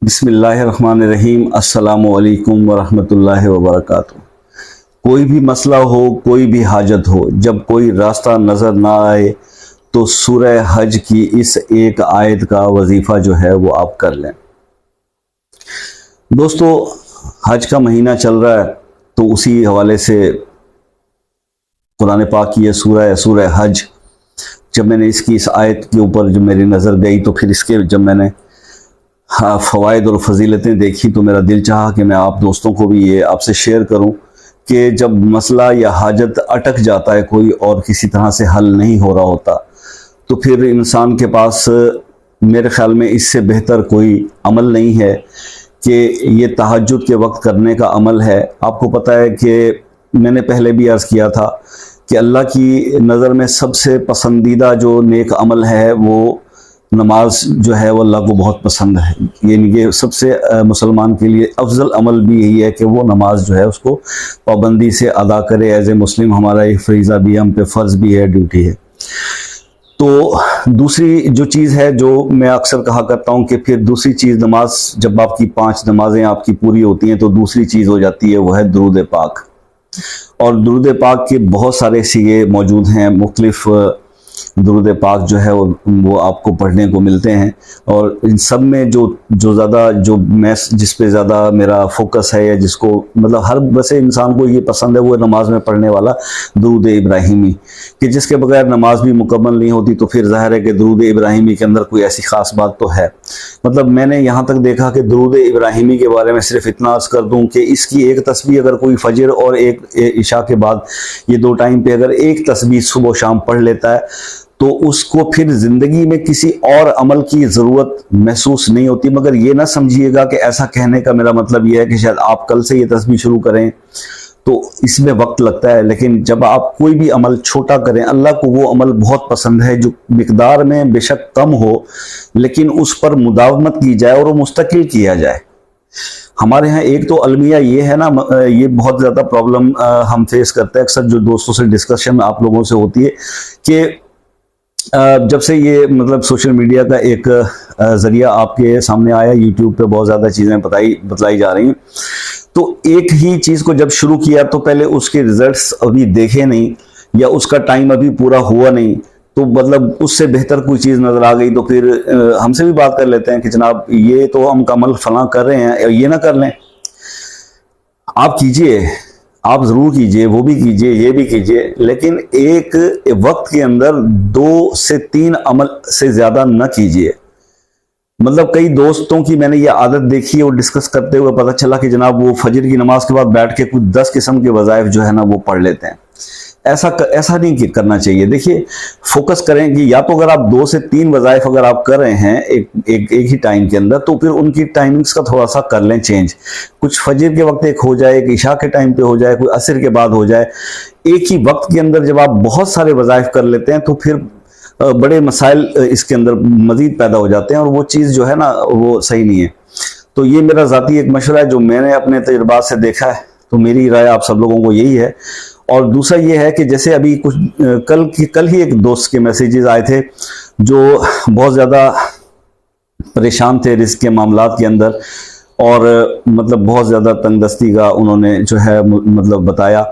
बिस्मिल्लाहिर्रहमानिर्रहीम। अस्सलामुअलैकुम वरहमतुल्लाहि वबरकातुहू। कोई भी मसला हो, कोई भी हाजत हो, जब कोई रास्ता नज़र ना आए तो सूरह हज की इस एक आयत का वजीफ़ा जो है वो आप कर लें। दोस्तों, हज का महीना चल रहा है तो उसी हवाले से कुरान पाक की सूरह हज, जब मैंने इसकी इस आयत के ऊपर जब मेरी नज़र गई तो फिर इसके जब मैंने फ़वाइद और फजीलतें देखी तो मेरा दिल चाहा कि मैं आप दोस्तों को भी ये आपसे शेयर करूं कि जब मसला या हाजत अटक जाता है कोई और किसी तरह से हल नहीं हो रहा होता तो फिर इंसान के पास मेरे ख्याल में इससे बेहतर कोई अमल नहीं है कि ये तहज्जुद के वक्त करने का अमल है। आपको पता है कि मैंने पहले भी अर्ज़ किया था कि अल्लाह की नज़र में सबसे पसंदीदा जो नेक अमल है वो नमाज जो है वो अल्लाह को बहुत पसंद है। यानी कि सबसे मुसलमान के लिए अफजल अमल भी यही है कि वो नमाज जो है उसको पाबंदी से अदा करे। एज ए मुस्लिम हमारा एक फरीज़ा भी है, हम पे फ़र्ज़ भी है, ड्यूटी है। तो दूसरी जो चीज़ है जो मैं अक्सर कहा करता हूँ कि फिर दूसरी चीज़, नमाज जब आपकी 5 नमाजें आपकी पूरी होती हैं तो दूसरी चीज़ हो जाती है वो है दुरूद पाक। और दुरूद पाक के बहुत सारे सीगे मौजूद हैं, मुख्तलिफ दुरूद पाक जो है वो आपको पढ़ने को मिलते हैं। और इन सब में जो ज़्यादा जो मैं जिस पे ज़्यादा मेरा फोकस है या जिसको मतलब हर वैसे इंसान को ये पसंद है वो नमाज में पढ़ने वाला दुरूद इब्राहिमी, कि जिसके बगैर नमाज भी मुकम्मल नहीं होती। तो फिर ज़ाहिर है कि दुरूद इब्राहिमी के अंदर कोई ऐसी ख़ास बात तो है। मतलब मैंने यहाँ तक देखा कि दुरूद इब्राहिमी के बारे में सिर्फ इतना अर्ज़ कर दूँ कि इसकी एक तस्बीह अगर कोई फजर और एक इशा के बाद ये 2 टाइम पे अगर एक तस्बीह सुबह शाम पढ़ लेता है तो उसको फिर ज़िंदगी में किसी और अमल की ज़रूरत महसूस नहीं होती। मगर ये ना समझिएगा कि ऐसा कहने का मेरा मतलब ये है कि शायद आप कल से ये तस्बीह शुरू करें तो इसमें वक्त लगता है, लेकिन जब आप कोई भी अमल छोटा करें, अल्लाह को वो अमल बहुत पसंद है जो मिकदार में बेशक कम हो लेकिन उस पर मुदावमत की जाए और वो मुस्तकिल किया जाए। हमारे यहाँ एक तो अलमिया ये है ना, ये बहुत ज़्यादा प्रॉब्लम हम फेस करते हैं अक्सर, जो दोस्तों से डिस्कशन आप लोगों से होती है कि जब से ये मतलब सोशल मीडिया का एक ज़रिया आपके सामने आया, यूट्यूब पे बहुत ज़्यादा चीज़ें बतलाई जा रही हैं, तो एक ही चीज़ को जब शुरू किया तो पहले उसके रिजल्ट्स अभी देखे नहीं या उसका टाइम अभी पूरा हुआ नहीं, तो मतलब उससे बेहतर कोई चीज़ नज़र आ गई तो फिर हमसे भी बात कर लेते हैं कि जनाब ये तो हम अमल फलां कर रहे हैं, ये ना कर लें। आप कीजिए, आप ज़रूर कीजिए, वो भी कीजिए, ये भी कीजिए, लेकिन एक वक्त के अंदर 2 से 3 अमल से ज़्यादा न कीजिए। मतलब कई दोस्तों की मैंने ये आदत देखी और डिस्कस करते हुए पता चला कि जनाब वो फजर की नमाज के बाद बैठ के कुछ 10 किस्म के वज़ाइफ जो है ना वो पढ़ लेते हैं। ऐसा नहीं करना चाहिए। देखिए, फोकस करें कि या तो अगर आप 2 से 3 वज़ाइफ अगर आप कर रहे हैं एक ही टाइम के अंदर तो फिर उनकी टाइमिंग्स का थोड़ा सा कर लें चेंज। कुछ फजर के वक्त एक हो जाए, एक इशा के टाइम पे हो जाए, कोई असर के बाद हो जाए। एक ही वक्त के अंदर जब आप बहुत सारे वज़ाइफ कर लेते हैं तो फिर बड़े मसाइल इसके अंदर मजीद पैदा हो जाते हैं और वो चीज़ जो है ना वो सही नहीं है। तो ये मेरा ज़ाती एक मशवरा है जो मैंने अपने तजुर्बात से देखा है, तो मेरी राय आप सब लोगों को यही है। और दूसरा ये है कि जैसे अभी कुछ कल ही एक दोस्त के मैसेजेस आए थे जो बहुत ज़्यादा परेशान थे रिस्क के मामलात के अंदर और मतलब बहुत ज़्यादा तंगदस्ती का उन्होंने जो है मतलब बताया।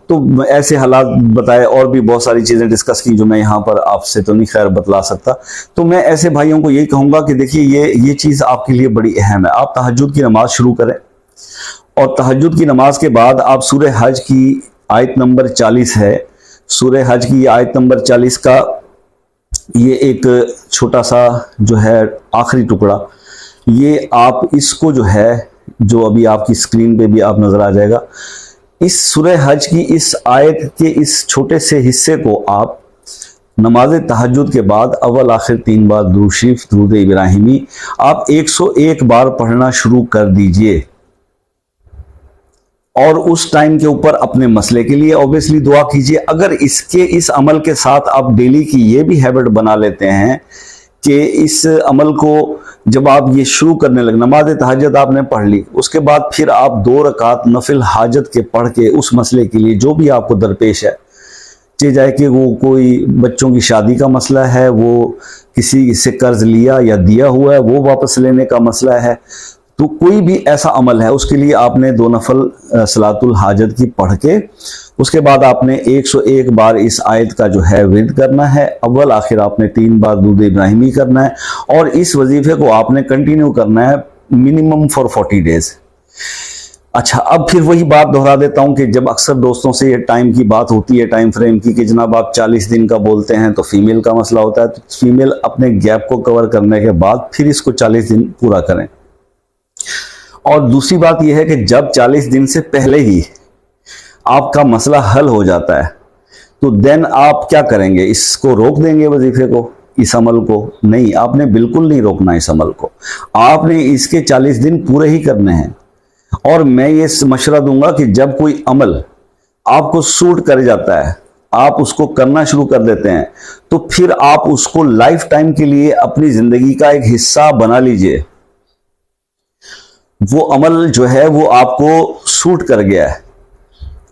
तो ऐसे हालात बताए और भी बहुत सारी चीज़ें डिस्कस की जो मैं यहाँ पर आपसे तो नहीं खैर बतला सकता। तो मैं ऐसे भाइयों को यही कहूँगा कि देखिए ये चीज़ आपके लिए बड़ी अहम है। आप तहज्जुद की नमाज शुरू करें और तहज्जुद की नमाज के बाद आप सूरह हज की आयत नंबर 40 है, सूरह हज की आयत नंबर 40 का ये एक छोटा सा जो है आखिरी टुकड़ा, ये आप इसको जो है जो अभी आपकी स्क्रीन पे भी आप नजर आ जाएगा, इस सूरह हज की इस आयत के इस छोटे से हिस्से को आप नमाज तहज्जुद के बाद अव्वल आखिर 3 बार दुरूद शरीफ दुरूद इब्राहिमी आप 101 बार पढ़ना शुरू कर दीजिए। और उस टाइम के ऊपर अपने मसले के लिए ऑब्वियसली दुआ कीजिए। अगर इस अमल के साथ आप डेली की ये भी हैबिट बना लेते हैं कि इस अमल को जब आप ये शुरू करने लगे, नमाज तहज्जुद आपने पढ़ ली, उसके बाद फिर आप 2 रकात नफिल हाजत के पढ़ के उस मसले के लिए जो भी आपको दरपेश है, चाहे कि वो कोई बच्चों की शादी का मसला है, वो किसी से कर्ज लिया या दिया हुआ है वो वापस लेने का मसला है, तो कोई भी ऐसा अमल है उसके लिए आपने 2 नफल सलातुल हाजत की पढ़ के उसके बाद आपने 101 बार इस आयत का जो है विर्द करना है। अव्वल आखिर आपने 3 बार दूध इब्राहिमी करना है और इस वजीफे को आपने कंटिन्यू करना है मिनिमम फॉर 40 डेज। अच्छा, अब फिर वही बात दोहरा देता हूं कि जब अक्सर दोस्तों से ये टाइम की बात होती है, टाइम फ्रेम की, कि जनाब आप 40 दिन का बोलते हैं तो फीमेल का मसला होता है, तो फीमेल अपने गैप को कवर करने के बाद फिर इसको 40 दिन पूरा करें। और दूसरी बात यह है कि जब 40 दिन से पहले ही आपका मसला हल हो जाता है तो देन आप क्या करेंगे? इसको रोक देंगे वजीफे को, इस अमल को? नहीं, आपने बिल्कुल नहीं रोकना इस अमल को, आपने इसके 40 दिन पूरे ही करने हैं। और मैं ये मशवरा दूंगा कि जब कोई अमल आपको सूट कर जाता है, आप उसको करना शुरू कर देते हैं, तो फिर आप उसको लाइफ टाइम के लिए अपनी जिंदगी का एक हिस्सा बना लीजिए। वो अमल जो है वो आपको सूट कर गया है,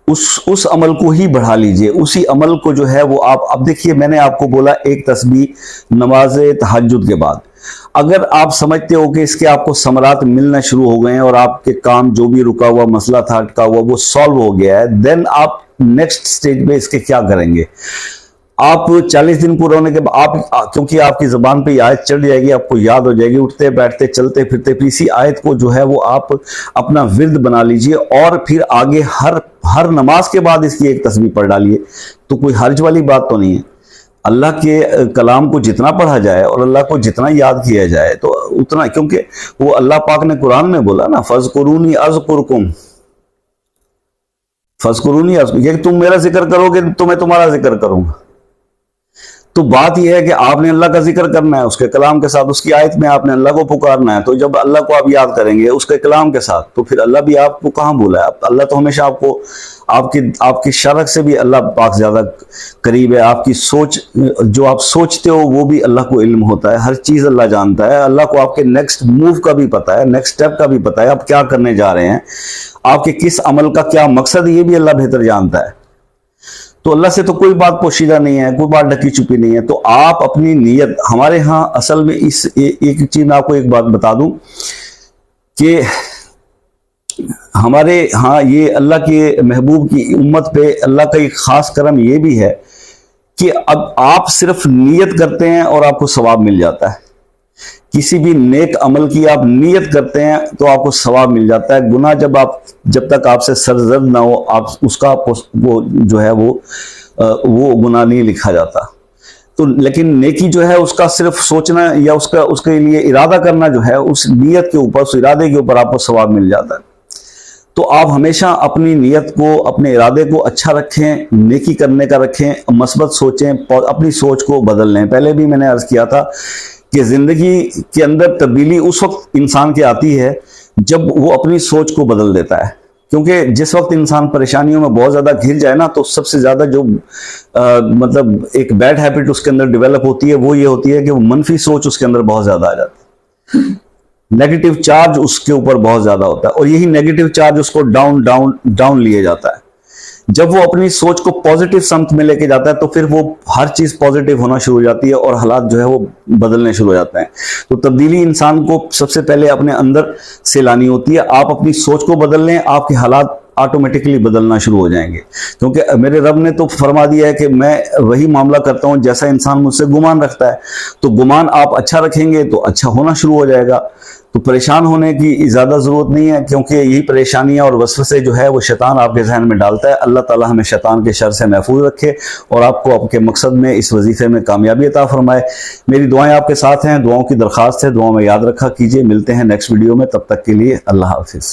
उस अमल को ही बढ़ा लीजिए। उसी अमल को जो है वो आप, अब देखिए मैंने आपको बोला एक तस्बीह नमाज तहज्जुद के बाद, अगर आप समझते हो कि इसके आपको समरात मिलना शुरू हो गए हैं और आपके काम जो भी रुका हुआ मसला था, अटका हुआ, वो सॉल्व हो गया है, देन आप नेक्स्ट स्टेज पे इसके क्या करेंगे? आप 40 दिन पूरे होने के बाद आप, क्योंकि आपकी जबान पे आयत चढ़ जाएगी, आपको याद हो जाएगी, उठते बैठते चलते फिरते फिर इसी आयत को जो है वो आप अपना विर्द बना लीजिए और फिर आगे हर नमाज के बाद इसकी एक तस्बीह पढ़ डालिए। तो कोई हर्ज वाली बात तो नहीं है। अल्लाह के कलाम को जितना पढ़ा जाए और अल्लाह को जितना याद किया जाए तो उतना, क्योंकि वो अल्लाह पाक ने कुरान में बोला ना, फज़कुरूनी अज़कुरकुम, फज़कुरूनी अज़कुरकुम, ये तुम मेरा जिक्र करोगे तो मैं तुम्हारा जिक्र करूंगा। तो बात यह है कि आपने अल्लाह का जिक्र करना है उसके कलाम के साथ, उसकी आयत में आपने अल्लाह को पुकारना है। तो जब अल्लाह को आप याद करेंगे उसके कलाम के साथ, तो फिर अल्लाह भी आपको कहाँ भूला है? अल्लाह तो हमेशा आपको आपकी शरक से भी अल्लाह पाक ज्यादा करीब है। आपकी सोच, जो आप सोचते हो वो भी अल्लाह को इल्म होता है, हर चीज अल्लाह जानता है। अल्लाह को आपके नेक्स्ट मूव का भी पता है, नेक्स्ट स्टेप का भी पता है, आप क्या करने जा रहे हैं, आपके किस अमल का क्या मकसद, ये भी अल्लाह बेहतर जानता है। तो अल्लाह से तो कोई बात पोशीदा नहीं है, कोई बात ढकी छुपी नहीं है। तो आप अपनी नीयत, हमारे यहाँ असल में एक चीज मैं आपको एक बात बता दूं कि हमारे यहाँ ये अल्लाह के महबूब की उम्मत पे अल्लाह का एक खास करम ये भी है कि अब आप सिर्फ नीयत करते हैं और आपको सवाब मिल जाता है। किसी भी नेक अमल की आप नीयत करते हैं तो आपको सवाब मिल जाता है। गुनाह जब तक आपसे सरजद ना हो, आप उसका वो जो है वो गुनाह नहीं लिखा जाता। तो लेकिन नेकी जो है उसका सिर्फ सोचना या उसके लिए इरादा करना जो है, उस नीयत के ऊपर, उस इरादे के ऊपर आपको सवाब मिल जाता है। तो आप हमेशा अपनी नीयत को, अपने इरादे को अच्छा रखें, नेकी करने का रखें, मस्बत सोचें, अपनी सोच को बदल लें। पहले भी मैंने अर्ज किया था कि जिंदगी के अंदर तब्दीली उस वक्त इंसान की आती है जब वो अपनी सोच को बदल देता है। क्योंकि जिस वक्त इंसान परेशानियों में बहुत ज्यादा घिर जाए ना, तो सबसे ज्यादा जो मतलब एक बैड हैबिट उसके अंदर डेवलप होती है वो ये होती है कि वो मनफी सोच उसके अंदर बहुत ज्यादा आ जाती है, नेगेटिव चार्ज उसके ऊपर बहुत ज्यादा होता है और यही नेगेटिव चार्ज उसको डाउन लिए जाता है। जब वो अपनी सोच को पॉजिटिव समत में लेके जाता है तो फिर वो हर चीज पॉजिटिव होना शुरू हो जाती है और हालात जो है वो बदलने शुरू हो जाते हैं। तो तब्दीली इंसान को सबसे पहले अपने अंदर से लानी होती है। आप अपनी सोच को बदल लें, आपके हालात ऑटोमेटिकली बदलना शुरू हो जाएंगे। क्योंकि मेरे रब ने तो फरमा दिया है कि मैं वही मामला करता हूं जैसा इंसान मुझसे गुमान रखता है। तो गुमान आप अच्छा रखेंगे तो अच्छा होना शुरू हो जाएगा। तो परेशान होने की ज्यादा जरूरत नहीं है, क्योंकि यही परेशानियां और वसवसे जो है वो शैतान आपके जहन में डालता है। अल्लाह ताला हमें शैतान के शर से महफूज रखे और आपको आपके मकसद में, इस वजीफे में कामयाबी अता फरमाए। मेरी दुआएं आपके साथ हैं, दुआओं की दरख्वास्त है, दुआओं में याद रखा कीजिए। मिलते हैं नेक्स्ट वीडियो में, तब तक के लिए अल्लाह हाफिज।